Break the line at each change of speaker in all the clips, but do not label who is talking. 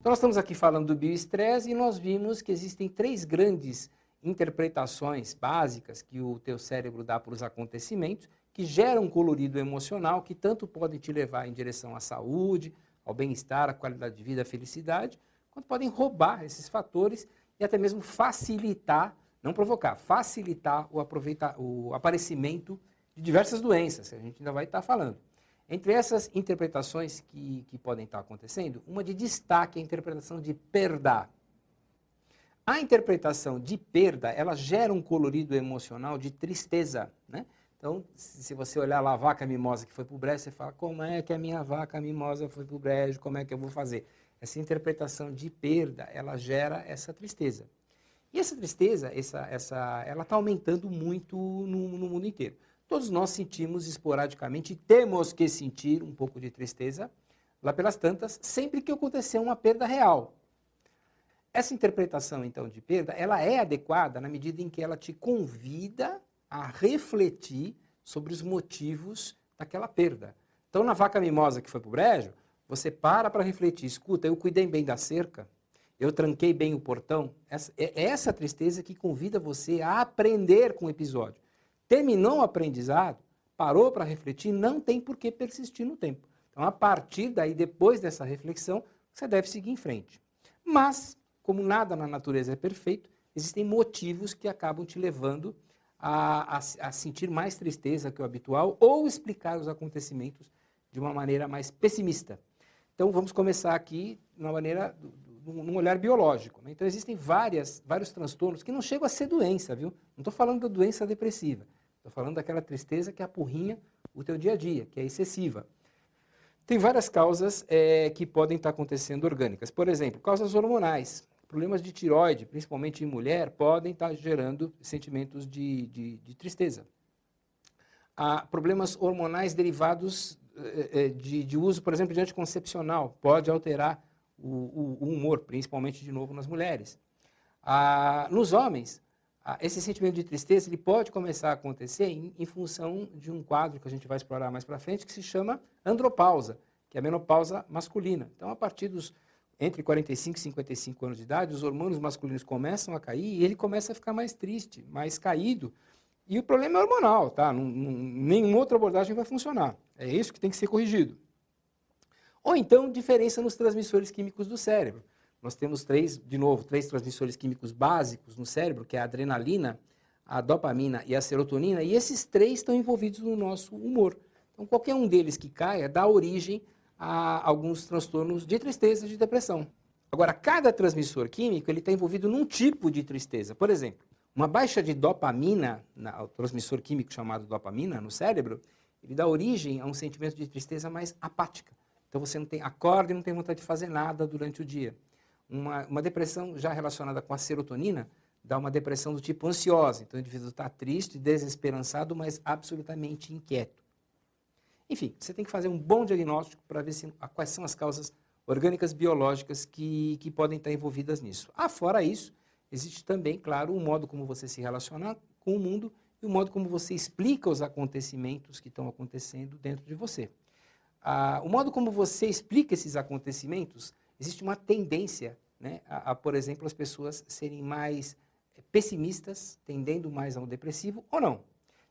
Então, nós estamos aqui falando do bioestresse e nós vimos que existem 3 grandes interpretações básicas que o teu cérebro dá para os acontecimentos, que geram um colorido emocional, que tanto podem te levar em direção à saúde, ao bem-estar, à qualidade de vida, à felicidade, quanto podem roubar esses fatores e até mesmo facilitar, não provocar, facilitar o aparecimento de diversas doenças, que a gente ainda vai estar falando. Entre essas interpretações que podem estar acontecendo, uma de destaque é a interpretação de perda. A interpretação de perda, ela gera um colorido emocional de tristeza, né? Então, se você olhar lá a vaca mimosa que foi para o brejo, você fala, como é que a minha vaca mimosa foi para o brejo, como é que eu vou fazer? Essa interpretação de perda, ela gera essa tristeza. E essa tristeza, ela está aumentando muito no mundo inteiro. Todos nós sentimos esporadicamente, temos que sentir um pouco de tristeza, lá pelas tantas, sempre que acontecer uma perda real. Essa interpretação, então, de perda, ela é adequada na medida em que ela te convida a refletir sobre os motivos daquela perda. Então, na vaca mimosa que foi para o brejo, você para refletir, escuta, eu cuidei bem da cerca, eu tranquei bem o portão. É essa tristeza que convida você a aprender com o episódio. Terminou o aprendizado, parou para refletir, não tem por que persistir no tempo. Então, a partir daí, depois dessa reflexão, você deve seguir em frente. Mas, como nada na natureza é perfeito, existem motivos que acabam te levando a sentir mais tristeza que o habitual ou explicar os acontecimentos de uma maneira mais pessimista. Então, vamos começar aqui num olhar biológico, né? Então, existem vários transtornos que não chegam a ser doença, viu? Não estou falando da doença depressiva. Estou falando daquela tristeza que apurrinha o teu dia a dia, que é excessiva. Tem várias causas que podem estar acontecendo orgânicas. Por exemplo, causas hormonais. Problemas de tireoide, principalmente em mulher, podem estar gerando sentimentos de tristeza. Problemas hormonais derivados de uso, por exemplo, de anticoncepcional, pode alterar o humor, principalmente, de novo, nas mulheres. Nos homens, esse sentimento de tristeza ele pode começar a acontecer em função de um quadro que a gente vai explorar mais para frente, que se chama andropausa, que é a menopausa masculina. Então, a partir entre 45 e 55 anos de idade, os hormônios masculinos começam a cair e ele começa a ficar mais triste, mais caído. E o problema é hormonal, tá? Nenhuma outra abordagem vai funcionar. É isso que tem que ser corrigido. Ou então, diferença nos transmissores químicos do cérebro. Nós temos três transmissores químicos básicos no cérebro, que é a adrenalina, a dopamina e a serotonina, e esses 3 estão envolvidos no nosso humor. Então, qualquer um deles que caia dá origem a alguns transtornos de tristeza e de depressão. Agora, cada transmissor químico está envolvido num tipo de tristeza. Por exemplo, uma baixa de dopamina, o transmissor químico chamado dopamina no cérebro, ele dá origem a um sentimento de tristeza mais apática. Então você acorda e não tem vontade de fazer nada durante o dia. Uma depressão já relacionada com a serotonina dá uma depressão do tipo ansiosa. Então o indivíduo está triste, desesperançado, mas absolutamente inquieto. Enfim, você tem que fazer um bom diagnóstico para ver quais são as causas orgânicas biológicas que podem estar envolvidas nisso. Fora isso, existe também, claro, o modo como você se relaciona com o mundo e o modo como você explica os acontecimentos que estão acontecendo dentro de você. O modo como você explica esses acontecimentos, existe uma tendência, né, por exemplo, as pessoas serem mais pessimistas, tendendo mais ao depressivo ou não.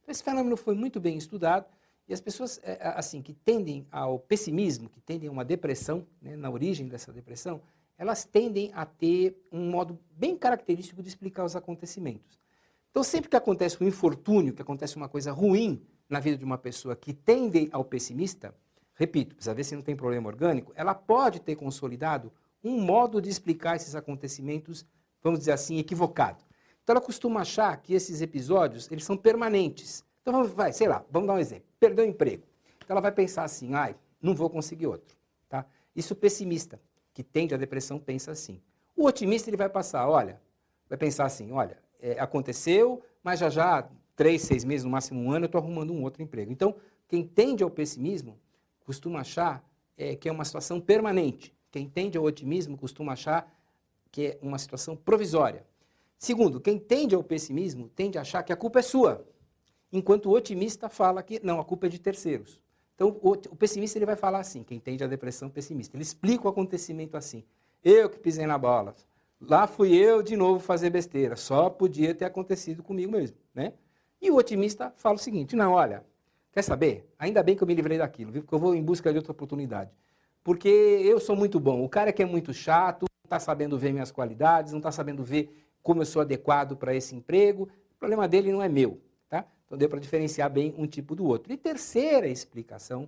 Então, esse fenômeno foi muito bem estudado e as pessoas assim, que tendem ao pessimismo, que tendem a uma depressão, né, na origem dessa depressão, elas tendem a ter um modo bem característico de explicar os acontecimentos. Então, sempre que acontece um infortúnio, que acontece uma coisa ruim na vida de uma pessoa que tende ao pessimista, repito, precisa ver se não tem problema orgânico, ela pode ter consolidado um modo de explicar esses acontecimentos, vamos dizer assim, equivocado. Então ela costuma achar que esses episódios, eles são permanentes. Então vamos dar um exemplo, perdeu o emprego. Então ela vai pensar assim, não vou conseguir outro. Tá? Isso o pessimista, que tende à depressão, pensa assim. O otimista, ele vai pensar assim, aconteceu, mas já 3, 6 meses, no máximo 1 ano, eu estou arrumando um outro emprego. Então, quem tende ao pessimismo, costuma achar que é uma situação permanente. Quem tende ao otimismo costuma achar que é uma situação provisória. Segundo, quem tende ao pessimismo tende a achar que a culpa é sua, enquanto o otimista fala que não, a culpa é de terceiros. Então, o pessimista ele vai falar assim, quem tende à depressão pessimista. Ele explica o acontecimento assim. eu que pisei na bola. Lá fui eu de novo fazer besteira, só podia ter acontecido comigo mesmo, né? E o otimista fala o seguinte, não, olha, quer saber? Ainda bem que eu me livrei daquilo, viu? Porque eu vou em busca de outra oportunidade. Porque eu sou muito bom, o cara que é muito chato, não está sabendo ver minhas qualidades, não está sabendo ver como eu sou adequado para esse emprego, o problema dele não é meu, tá? Então deu para diferenciar bem um tipo do outro. E terceira explicação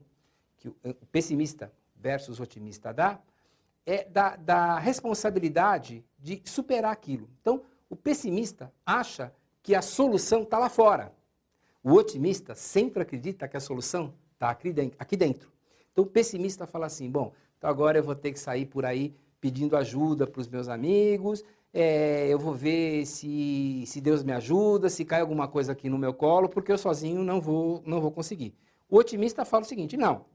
que o pessimista versus otimista dá, é da responsabilidade de superar aquilo. Então, o pessimista acha que a solução está lá fora. O otimista sempre acredita que a solução está aqui dentro. Então, o pessimista fala assim, bom, então agora eu vou ter que sair por aí pedindo ajuda para os meus amigos, eu vou ver se Deus me ajuda, se cai alguma coisa aqui no meu colo, porque eu sozinho não vou conseguir. O otimista fala o seguinte, não,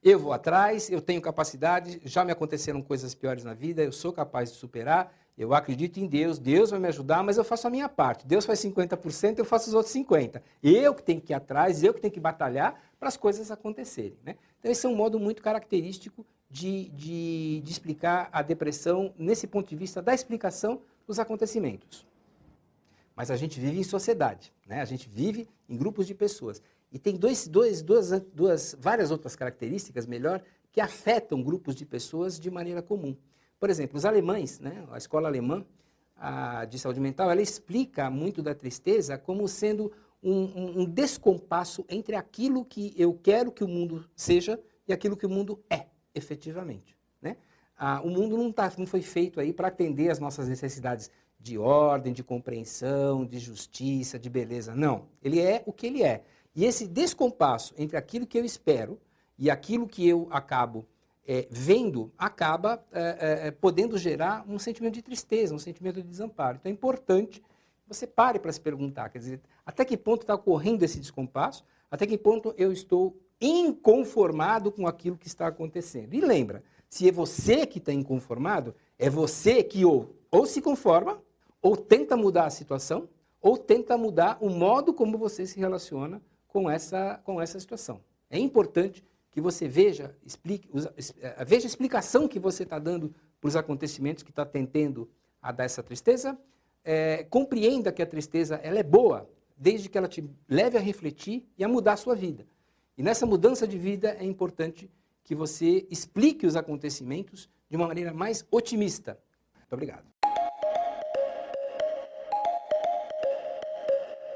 eu vou atrás, eu tenho capacidade, já me aconteceram coisas piores na vida, eu sou capaz de superar, eu acredito em Deus, Deus vai me ajudar, mas eu faço a minha parte. Deus faz 50%, eu faço os outros 50%. Eu que tenho que ir atrás, eu que tenho que batalhar para as coisas acontecerem, né? Então esse é um modo muito característico de explicar a depressão nesse ponto de vista da explicação dos acontecimentos. Mas a gente vive em sociedade, né? A gente vive em grupos de pessoas. E tem várias outras características, melhor, que afetam grupos de pessoas de maneira comum. Por exemplo, os alemães, né, a escola alemã de saúde mental, ela explica muito da tristeza como sendo um descompasso entre aquilo que eu quero que o mundo seja e aquilo que o mundo é, efetivamente, né? O mundo não foi feito aí para atender às nossas necessidades de ordem, de compreensão, de justiça, de beleza. Não, ele é o que ele é. E esse descompasso entre aquilo que eu espero e aquilo que eu acabo vendo, acaba podendo gerar um sentimento de tristeza, um sentimento de desamparo. Então é importante que você pare para se perguntar, quer dizer, até que ponto está ocorrendo esse descompasso, até que ponto eu estou inconformado com aquilo que está acontecendo. E lembra, se é você que está inconformado, é você que ou se conforma, ou tenta mudar a situação, ou tenta mudar o modo como você se relaciona com essa situação. É importante que você veja a explicação que você está dando para os acontecimentos que está tendendo a dar essa tristeza, compreenda que a tristeza ela é boa, desde que ela te leve a refletir e a mudar a sua vida. E nessa mudança de vida é importante que você explique os acontecimentos de uma maneira mais otimista. Muito obrigado.